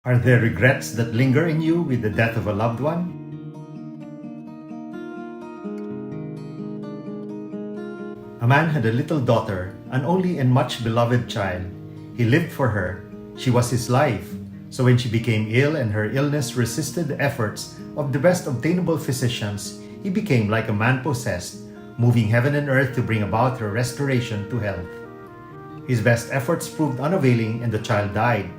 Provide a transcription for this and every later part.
Are there regrets that linger in you with the death of a loved one? A man had a little daughter, an only and much beloved child. He lived for her. She was his life. So when she became ill and her illness resisted the efforts of the best obtainable physicians, he became like a man possessed, moving heaven and earth to bring about her restoration to health. His best efforts proved unavailing and the child died.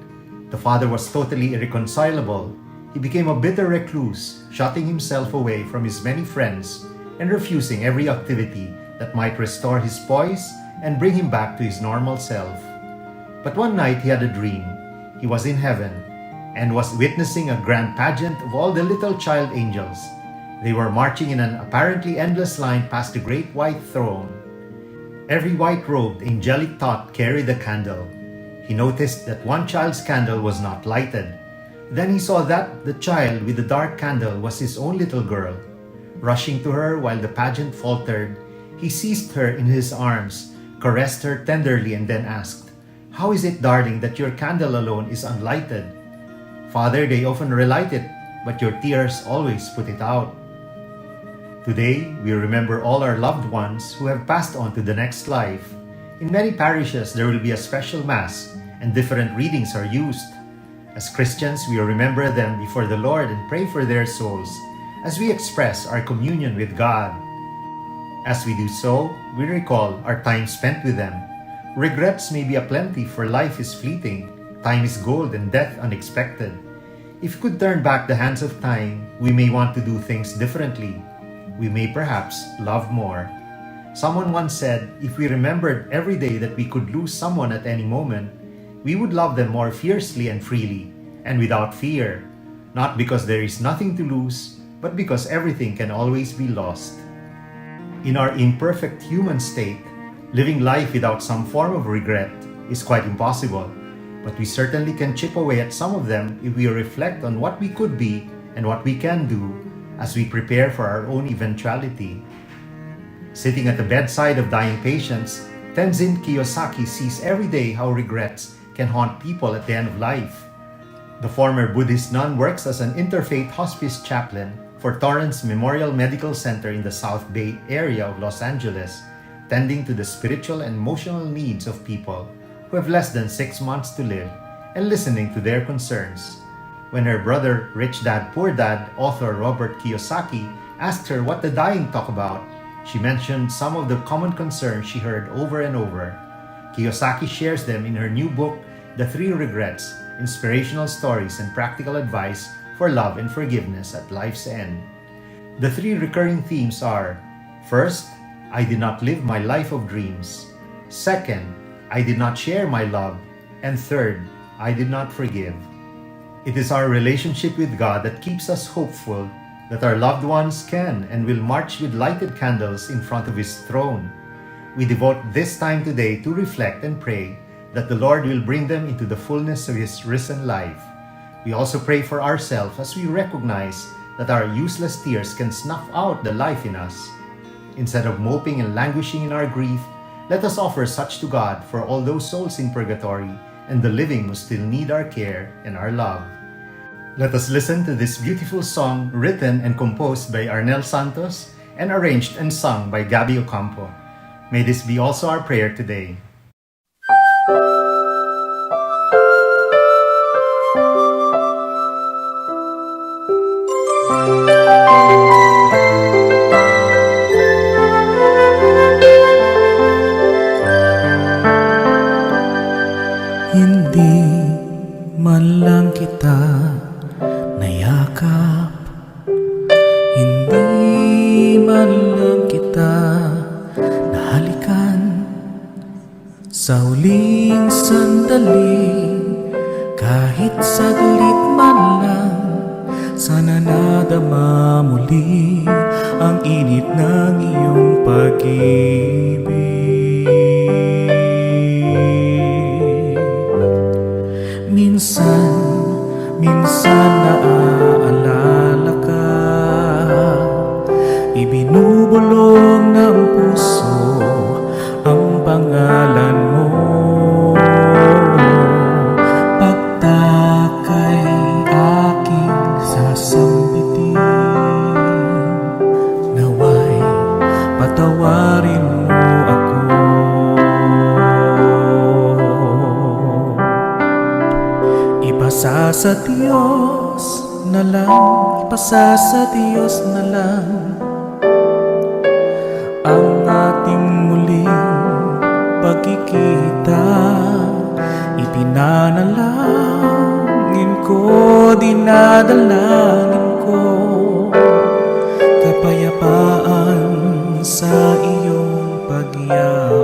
The father was totally irreconcilable. He became a bitter recluse, shutting himself away from his many friends and refusing every activity that might restore his poise and bring him back to his normal self. But one night he had a dream. He was in heaven and was witnessing a grand pageant of all the little child angels. They were marching in an apparently endless line past the great white throne. Every white-robed angelic thought carried a candle. He noticed that one child's candle was not lighted. Then he saw that the child with the dark candle was his own little girl. Rushing to her while the pageant faltered, he seized her in his arms, caressed her tenderly, and then asked, "How is it, darling, that your candle alone is unlighted?" "Father, they often relight it, but your tears always put it out." Today, we remember all our loved ones who have passed on to the next life. In many parishes, there will be a special Mass, and different readings are used. As Christians, we remember them before the Lord and pray for their souls as we express our communion with God. As we do so, we recall our time spent with them. Regrets may be aplenty, for life is fleeting, time is gold, and death unexpected. If we could turn back the hands of time, we may want to do things differently. We may perhaps love more. Someone once said, if we remembered every day that we could lose someone at any moment, we would love them more fiercely and freely, and without fear, not because there is nothing to lose, but because everything can always be lost. In our imperfect human state, living life without some form of regret is quite impossible, but we certainly can chip away at some of them if we reflect on what we could be and what we can do as we prepare for our own eventuality. Sitting at the bedside of dying patients, Tenzin Kiyosaki sees every day how regrets can haunt people at the end of life. The former Buddhist nun works as an interfaith hospice chaplain for Torrance Memorial Medical Center in the South Bay area of Los Angeles, tending to the spiritual and emotional needs of people who have less than 6 months to live and listening to their concerns. When her brother, Rich Dad Poor Dad, author Robert Kiyosaki, asked her what the dying talk about, she mentioned some of the common concerns she heard over and over. Kiyosaki shares them in her new book, The 3 Regrets, Inspirational Stories and Practical Advice for Love and Forgiveness at Life's End. The 3 recurring themes are: first, I did not live my life of dreams. Second, I did not share my love. And third, I did not forgive. It is our relationship with God that keeps us hopeful that our loved ones can and will march with lighted candles in front of His throne. We devote this time today to reflect and pray that the Lord will bring them into the fullness of His risen life. We also pray for ourselves as we recognize that our useless tears can snuff out the life in us. Instead of moping and languishing in our grief, let us offer such to God for all those souls in purgatory and the living who still need our care and our love. Let us listen to this beautiful song written and composed by Arnel Santos and arranged and sung by Gabby Ocampo. May this be also our prayer today. Hindi man lang kita nayakap, hindi man lang kita nahalikan. Sa huling sandali, kahit saglit man lang, sana nadama muli ang init ng iyong pag-ibig. Minsan naaalala ka, ibinubulong ng puso ang pangalan mo. Pagtakay Ipasa sa Diyos na lang, ipasa sa Diyos na lang ang ating muling pagkikita. Ipinanalangin ko, dinadalangin ko kapayapaan sa iyong pagyaon.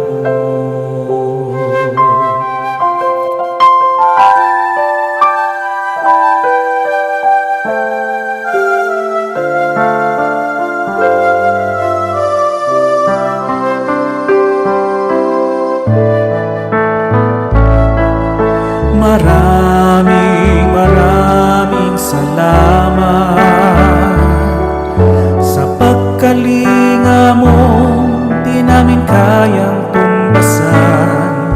Maraming salamat sa pagkalinga mo, di namin kayang tumbasan.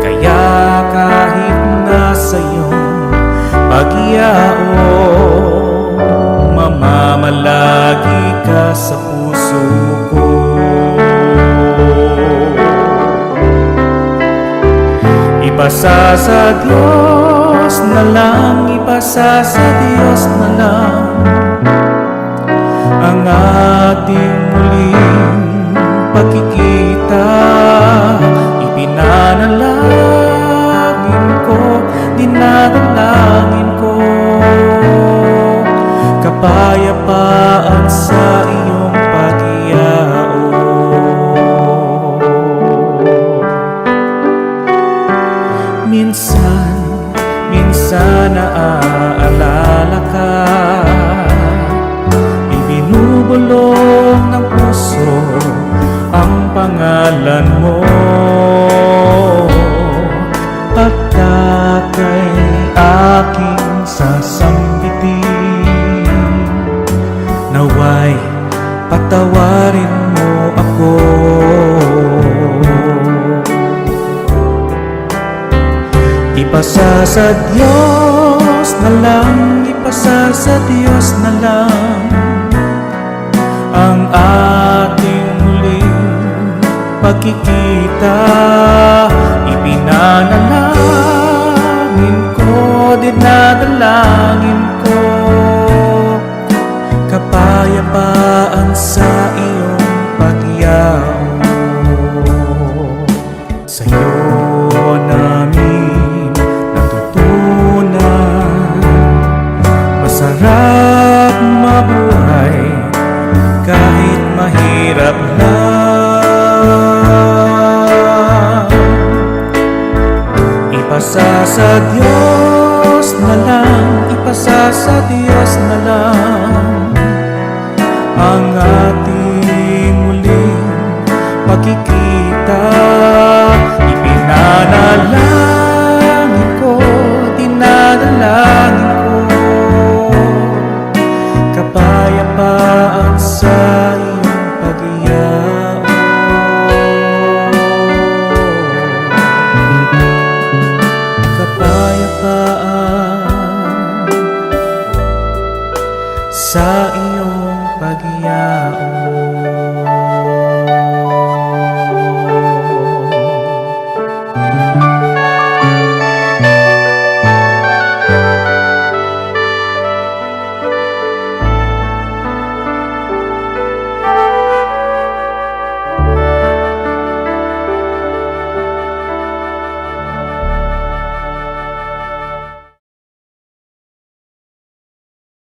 Kaya kahit nasa iyong pagyaon, mamamalagi ka sa puso ko. Ipasa sa Diyos na lang, ipasa sa Diyos na lang ang ating muling pagkikita. Ipinanalangin ko, dinadalangin ko kapayapaan sa iyong pagyaon. Minsan naaalala ka, ibinubulong ng puso ang pangalan mo. Pagka kay aking sasambitin, naway patawarin mo ako. Ipasa sa Diyos na lang, ipasa sa Diyos na lang ang ating muling pagkikita. Ipinanalangin ko, dinadalangin ko kapayapaan sa iyong pagyaon. Sa'yo namin masarap mabuhay kahit mahirap lang. Ipasa sa Diyos na lang, ipasa sa Diyos na lang ang ating muling pagkikita. Ipinanalangin ko, dinadalangin ko kapayapaan sa iyong pagyaon. Kapayapaan sa